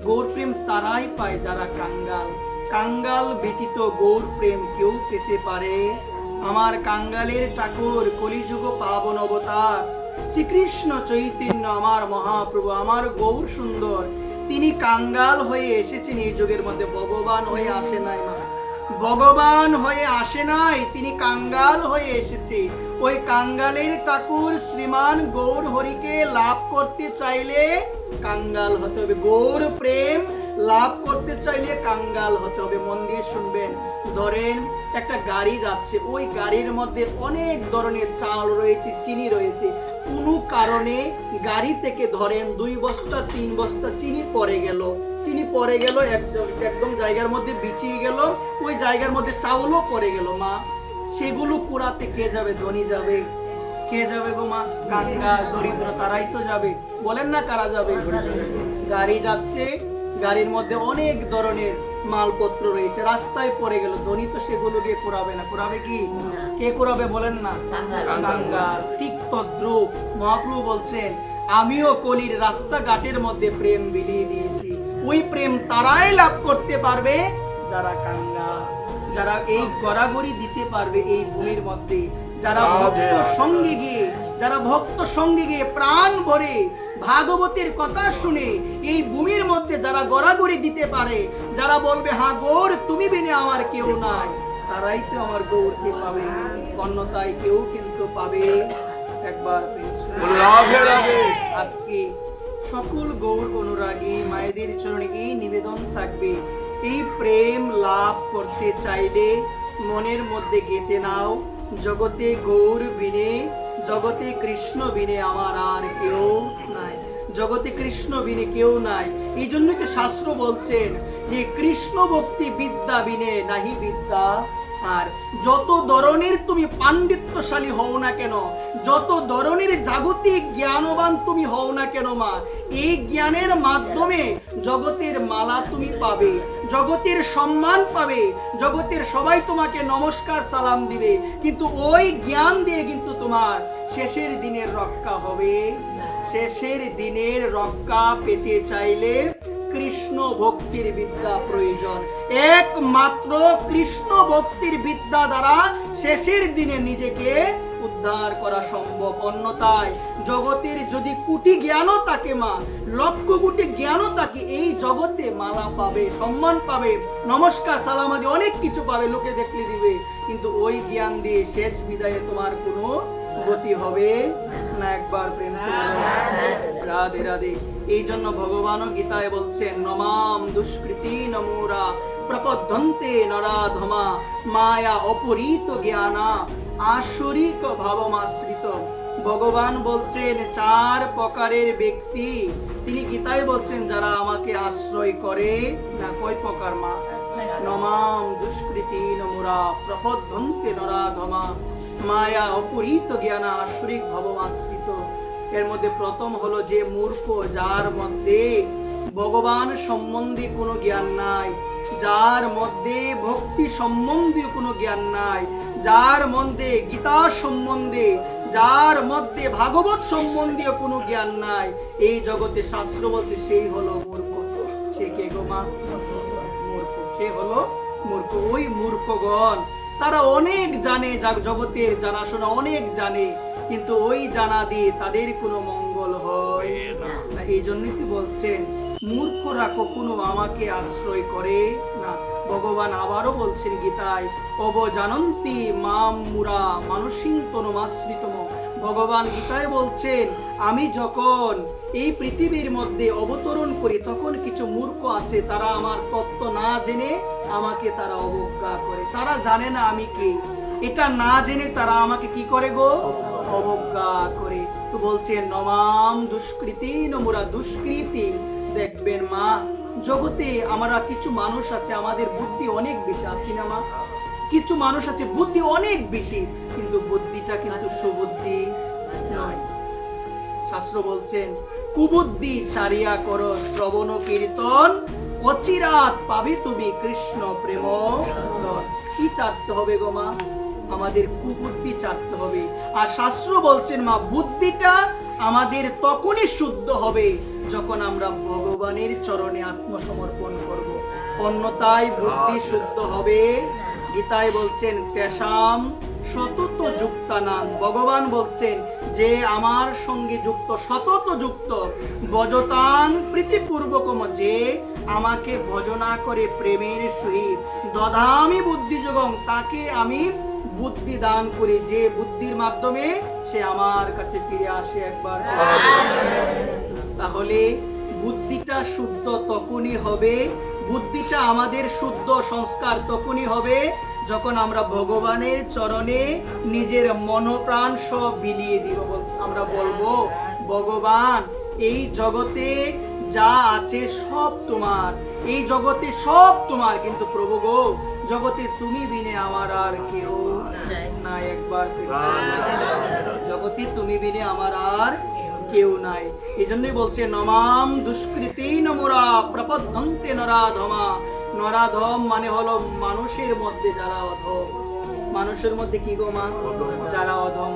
গৌর প্রেম তারাই পায় যারা কাঙ্গাল। কাঙ্গাল ব্যতীত গৌর প্রেম কেউ পেতে পারে? আমার কাঙ্গালের ঠাকুর কলিযুগ পাবন অবতার শ্রীকৃষ্ণ চৈতন্য আমার মহাপ্রভু, আমার গৌর সুন্দর, তিনি কাঙ্গাল হয়ে এসেছেন এই যুগের মধ্যে। ভগবান হয়ে আসে নাই মা, ভগবান হয়ে আসে নাই, তিনি কাঙ্গাল হয়ে এসেছে। ওই কাঙ্গালের ঠাকুর শ্রীমান গৌর হরিকে লাভ করতে চাইলে কাঙ্গাল হতে হবে। গৌর প্রেম লাভ করতে চাইলে কাঙ্গাল হতে হবে। মন দিয়ে শুনবেন। ধরেন একটা গাড়ি যাচ্ছে, ওই গাড়ির মধ্যে অনেক ধরনের চাল রয়েছে, চিনি রয়েছে। কোনো কারণে গাড়ি থেকে ধরেন 2 বস্তা 3 বস্তা চিনি পড়ে গেল, একদম জায়গার মধ্যে বিছিয়ে গেল, ওই জায়গার মধ্যে চাউলও পড়ে গেল। মা, সেগুলো কুড়াতে কে যাবে? ধনী যাবে? কে যাবে গো মা? কাঙ্গাল দরিদ্র তারাই তো যাবে। বলেন না কারা যাবে? গাড়ি যাচ্ছে, গাড়ির মধ্যে অনেক ধরনের মালপত্র রয়েছে, রাস্তায় পড়ে গেল, ধনী তো সেগুলো গিয়ে কুড়াবে না। কুড়াবে কি? কে কুড়াবে বলেন না? কাঙ্গাল। ঠিক তদ্রূপ মহাপ্রভু বলছেন, আমিও কলির রাস্তাঘাটের মধ্যে প্রেম বিলিয়ে দিয়েছি। ওই প্রেম তারাই লাভ করতে পারবে যারা কাঙ্গাল, যারা এই গড়াগড়ি দিতে পারবে এই ভূমির মধ্যে, যারা ভক্ত সঙ্গে গিয়ে প্রাণ ভরে ভাগবতের কথা শুনে এই ভূমির মধ্যে যারা গড়াগড়ি দিতে পারে, যারা বলবে হ্যাঁ গৌর তুমি বিনে আমার কেউ নাই, তারাই তো আমার গৌরকে পাবে, অন্যতায় কেউ কিন্তু পাবে। একবার আজকে সকল গৌর অনুরাগী মায়েদের চরণে এই নিবেদন থাকবে, এই প্রেম লাভ করতে চাইলে মনের মধ্যে গেঁথে নাও, জগতে গৌর বিনে, জগতে কৃষ্ণ বিনে আমার আর কেউ নাই, জগতে কৃষ্ণ বিনে কেউ নাই। এই জন্যই তো শাস্ত্র বলছেন যে কৃষ্ণ ভক্তি বিদ্যা বিনে নাহি বিদ্যা। আর যত ধরনের তুমি পাণ্ডিত্যশালী হও না কেন, যত ধরনের জাগতিক জ্ঞানবান তুমি হও না কেন মা, এই জ্ঞানের মাধ্যমে জগতের মালা তুমি পাবে, জগতের সম্মান পাবে, জগতের সবাই তোমাকে নমস্কার সালাম দিবে, কিন্তু ওই জ্ঞান দিয়ে কিন্তু তোমার শেষের দিনের রক্ষা হবে। শেষের দিনের রক্ষা পেতে চাইলে কৃষ্ণ ভক্তির বিদ্যা প্রয়োজন। একমাত্র কৃষ্ণ ভক্তির বিদ্যা দ্বারা শেষের দিনে নিজেকে উদ্ধার করা সম্ভব। অন্যথায় জগতের যদি কোটি জ্ঞানও থাকে মা, লক্ষ কোটি জ্ঞানও থাকে, এই জগতে মালা পাবে, সম্মান পাবে, নমস্কার সালাম আদি অনেক কিছু পাবে, লোকে দেখলে দিবে, কিন্তু ওই জ্ঞান দিয়ে শেষ বিদায়ে তোমার কোনো গতি হবে না। একবার প্রেম রাধে রাধে। এই জন্য ভগবানও গীতায় বলছেন, নমাম দুষ্কৃতি নমুরা প্রপদ্যন্তে নরাধমা মায়া অপরিত জ্ঞানা আসরিক ভাবমাশ্রিত। ভগবান বলছেন 4 প্রকারের ব্যক্তি, তিনি গীতায় বলছেন যারা আমাকে আশ্রয় করে না। কয় প্রকার মা? নমাম দুষ্কৃতি নমুরা প্রপদ্যন্তে নরাধমা মায়া অপরিত জ্ঞানা আসরিক ভাবমাশ্রিত। এর মধ্যে প্রথম হলো যে মূর্খ, যার মধ্যে ভগবান সম্বন্ধে কোনো জ্ঞান নাই, যার মধ্যে ভক্তি সম্বন্ধে কোনো জ্ঞান নাই, যার মধ্যে গীতা সম্বন্ধে, যার মধ্যে ভাগবত সম্বন্ধীয় কোনো জ্ঞান নাই, এই জগতে শাস্ত্র বলতে সেই হলো মূর্খ। সে কে গো মা? মূর্খ। সে হলো মূর্খ। ওই মূর্খগণ তারা অনেক জানে, জগতের জানাশোনা অনেক জানে, কিন্তু ওই জানা দিয়ে তাদের কোনো মঙ্গল হয় না। এই জন্যই তো বলছেন মূর্খরা কখনো আমাকে আশ্রয় করে না। ভগবান আবারও বলছেন গীতায়, অবজানন্তি মাম মুরা মানসিং তনুমাশ্রিতম। ভগবান গীতায় বলছেন, আমি যখন এই পৃথিবীর মধ্যে অবতরণ করি তখন কিছু মূর্খ আছে, তারা আমার তত্ত্ব না জেনে আমাকে তারা অবজ্ঞা করে, তারা জানে না আমি কে, এটা না জেনে তারা আমাকে কি করে গো? অবজ্ঞা করে। তো বলছেন নমাম দুষ্কৃতি নমুরা, দুষ্কৃতি। দেখবেন মা, জগতে আমরা কিছু মানুষ আছে, আমাদের বুদ্ধি অনেক বেশি আছে না মা? কিছু মানুষ আছে বুদ্ধি অনেক বেশি, কিন্তু বুদ্ধিটা কিন্তু সুবুদ্ধি নয়। শাস্ত্র বলছেন কুবুদ্ধি ছাড়িয়া করো শ্রবণ কীর্তন, অচিরাত পাবে তুমি কৃষ্ণ প্রেম। কি চাটতে হবে গো মা? আমাদের কুবুদ্ধি চাটতে হবে। আর শাস্ত্র বলছেন মা, বুদ্ধিটা আমাদের তখনই শুদ্ধ হবে যখন আমরা ভগবান ভগবানের চরণে আত্মসমর্পণ করব, অন্যথায় বুদ্ধি শুদ্ধ হবে। গীতায় বলছেন তেষাম সতত যুক্তানাং, ভগবান বলছেন যে আমার সঙ্গে যুক্ত, সতত যুক্ত, ভজতাং প্রীতিপূর্বকম, যে আমাকে ভজনা করে প্রেমের সহিত, দদামি বুদ্ধিযোগং, তাকে আমি বুদ্ধি দান করি, যে বুদ্ধির মাধ্যমে সে আমার কাছে ফিরে আসে একবার। তাহলে বুদ্ধিটা শুদ্ধ তখনই হবে, বুদ্ধিটা আমাদের শুদ্ধ সংস্কার তখনই হবে যখন আমরা ভগবানের চরণে নিজের মনোপ্রাণ সব বিলিয়ে দিব। আমরা বলবো, ভগবান এই জগতে যা আছে সব তোমার, এই জগতে সব তোমার, কিন্তু প্রভু গো, জগতে তুমি বিনে আমার আর কেউ নাই। একবার জগতে তুমি বিনে আমার আর কেউ নাই। এই জন্যই বলছে নমাম দুষ্কৃতি নমরা প্রপদ্যন্তে নরাধমা। নরাধম মানে হলো মানুষের মধ্যে যারা অধম, মানুষের মধ্যে কি গো মা, যারা অধম।